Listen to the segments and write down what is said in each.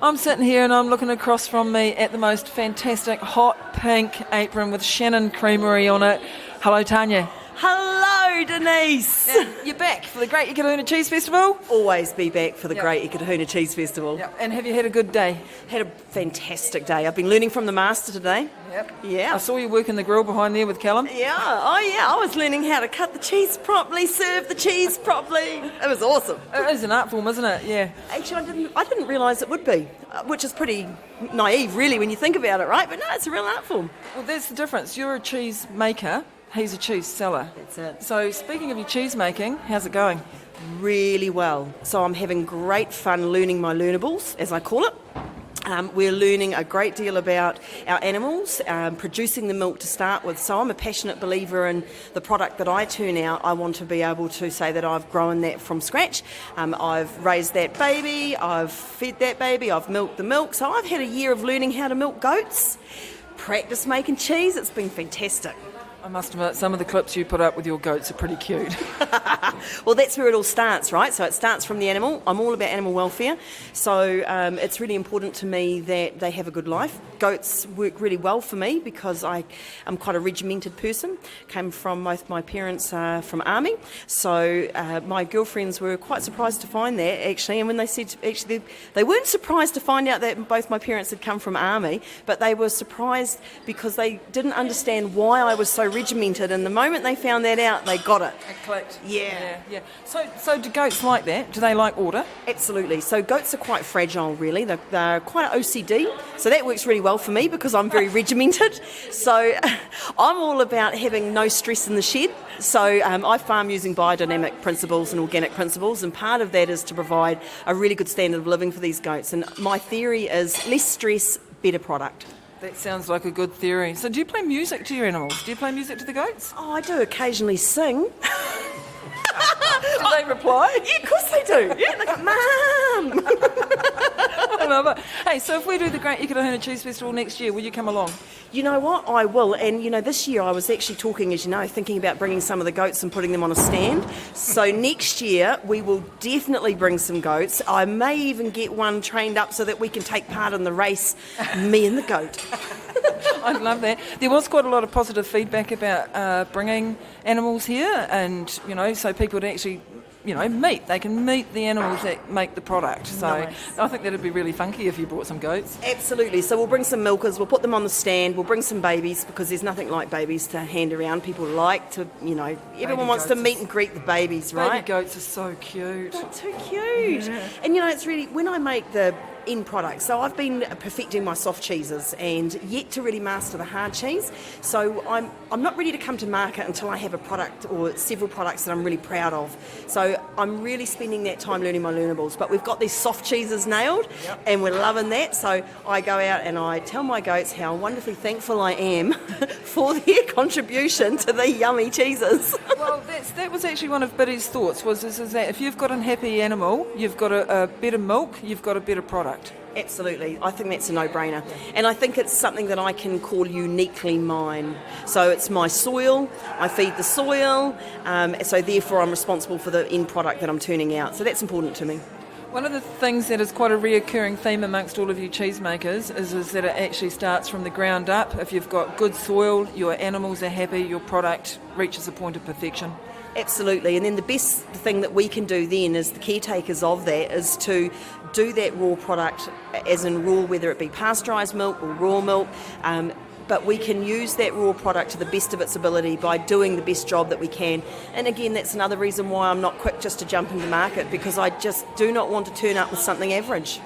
I'm sitting here and I'm looking across from me at the most fantastic hot pink apron with Shannon Creamery on it. Hello, Tanya. Hello, Denise. Now, you're back for the Great Eketahuna Cheese Festival? Always be back for the Great Eketahuna Cheese Festival. Yep. And have you had a good day? Had a fantastic day. I've been learning from the master today. Yep. Yeah. I saw you working the grill behind there with Callum. Yeah. Oh, yeah. I was learning how to cut the cheese properly, serve the cheese properly. It was awesome. It is an art form, isn't it? Yeah. Actually, I didn't realise it would be, which is pretty naive, really, when you think about it, right? But no, it's a real art form. Well, that's the difference. You're a cheese maker. He's a cheese seller. That's it. So speaking of your cheese making, how's it going? Really well. So I'm having great fun learning my learnables, as I call it. We're learning a great deal about our animals, producing the milk to start with. So I'm a passionate believer in the product that I turn out. I want to be able to say that I've grown that from scratch. I've raised that baby, I've fed that baby, I've milked the milk. So I've had a year of learning how to milk goats, practice making cheese. It's been fantastic. I must admit, some of the clips you put up with your goats are pretty cute. Well, that's where it all starts, right? So it starts from the animal. I'm all about animal welfare. So it's really important to me that they have a good life. Goats work really well for me because I'm quite a regimented person. Came from both my parents from army. So my girlfriends were quite surprised to find that, actually. And when they said, actually, they weren't surprised to find out that both my parents had come from army, but they were surprised because they didn't understand why I was so regimented, and the moment they found that out, they got it. It clicked. Yeah. So do goats like that? Do they like order? Absolutely. So goats are quite fragile, really. They're quite OCD, so that works really well for me because I'm very regimented. So I'm all about having no stress in the shed. So I farm using biodynamic principles and organic principles, and part of that is to provide a really good standard of living for these goats. And my theory is less stress, better product. That sounds like a good theory. So do you play music to your animals? Do you play music to the goats? Oh, I do occasionally sing. Do they reply? Yeah, of course they do. Yeah, they go, Mum! I love it. Hey, so if we do the Great Eketahuna Cheese Festival next year, will you come along? You know what? I will. And, this year I was actually talking, as you know, thinking about bringing some of the goats and putting them on a stand. So next year we will definitely bring some goats. I may even get one trained up so that we can take part in the race, me and the goat. I'd love that. There was quite a lot of positive feedback about bringing animals here, and so people would actually meet. They can meet the animals that make the product. So Nice. I think that'd be really funky if you brought some goats. Absolutely. So we'll bring some milkers, we'll put them on the stand, we'll bring some babies because there's nothing like babies to hand around. People like to, everyone wants to meet and greet the babies, right? Baby goats are so cute. They're too cute. Yeah. And it's really, when I make the end product, so I've been perfecting my soft cheeses and yet to really master the hard cheese. So I'm not ready to come to market until I have a product or several products that I'm really proud of. So I'm really spending that time learning my learnables. But we've got these soft cheeses nailed, and we're loving that. So I go out and I tell my goats how wonderfully thankful I am for their contribution to the yummy cheeses. Well, that was actually one of Biddy's thoughts, was that if you've got an happy animal, you've got a better milk, you've got a better product. Absolutely. I think that's a no-brainer. And I think it's something that I can call uniquely mine. So it's my soil, I feed the soil, so therefore I'm responsible for the end product that I'm turning out. So that's important to me. One of the things that is quite a reoccurring theme amongst all of you cheesemakers is that it actually starts from the ground up. If you've got good soil, your animals are happy, your product reaches a point of perfection. Absolutely, and then the best thing that we can do then as the caretakers of that is to do that raw product, as in raw, whether it be pasteurised milk or raw milk, but we can use that raw product to the best of its ability by doing the best job that we can. And again, that's another reason why I'm not quick just to jump into market, because I just do not want to turn up with something average.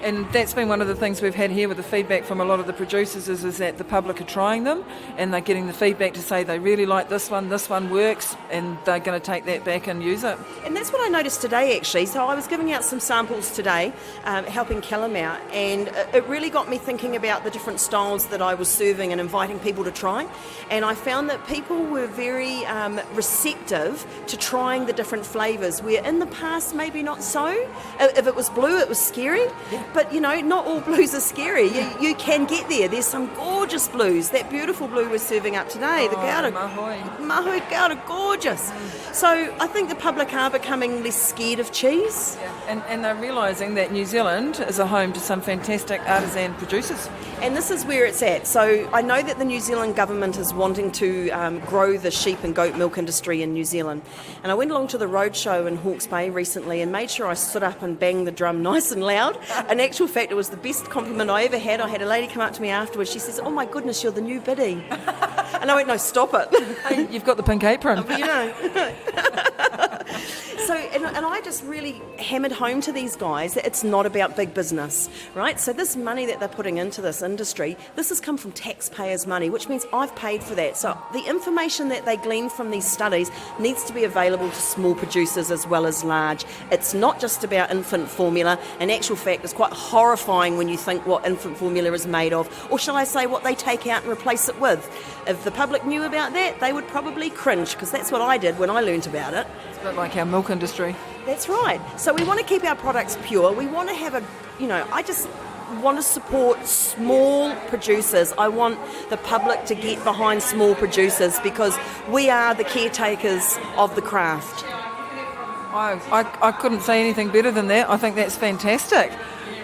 And that's been one of the things we've had here with the feedback from a lot of the producers is that the public are trying them and they're getting the feedback to say they really like this one works, and they're going to take that back and use it. And that's what I noticed today, actually. So I was giving out some samples today, helping Callum out, and it really got me thinking about the different styles that I was serving and inviting people to try. And I found that people were very receptive to trying the different flavours, where in the past maybe not so. If it was blue, it was scary. But, not all blues are scary. You can get there. There's some gorgeous blues. That beautiful blue we're serving up today, the Gouda. Mahui Gouda, gorgeous. So I think the public are becoming less scared of cheese. Yeah. And they're realising that New Zealand is a home to some fantastic artisan producers. And this is where it's at. So I know that the New Zealand government is wanting to grow the sheep and goat milk industry in New Zealand. And I went along to the roadshow in Hawke's Bay recently and made sure I stood up and banged the drum nice and loud. In actual fact, it was the best compliment I ever had. I had a lady come up to me afterwards. She says, "Oh my goodness, you're the new biddy." And I went, "No, stop it." Hey, you've got the pink apron. So, and I just really hammered home to these guys that it's not about big business, right? So this money that they're putting into this industry, this has come from taxpayers' money, which means I've paid for that. So the information that they glean from these studies needs to be available to small producers as well as large. It's not just about infant formula. In actual fact, it's quite horrifying when you think what infant formula is made of, or shall I say what they take out and replace it with. If the public knew about that, they would probably cringe, because that's what I did when I learnt about it. It's a bit like our milk industry. That's right. So we want to keep our products pure. We want to have I just want to support small producers. I want the public to get behind small producers because we are the caretakers of the craft. I couldn't say anything better than that. I think that's fantastic.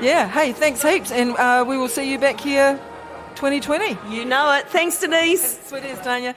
Yeah, hey, thanks heaps, and we will see you back here 2020. You know it. Thanks, Denise. Sweet as, Tanya.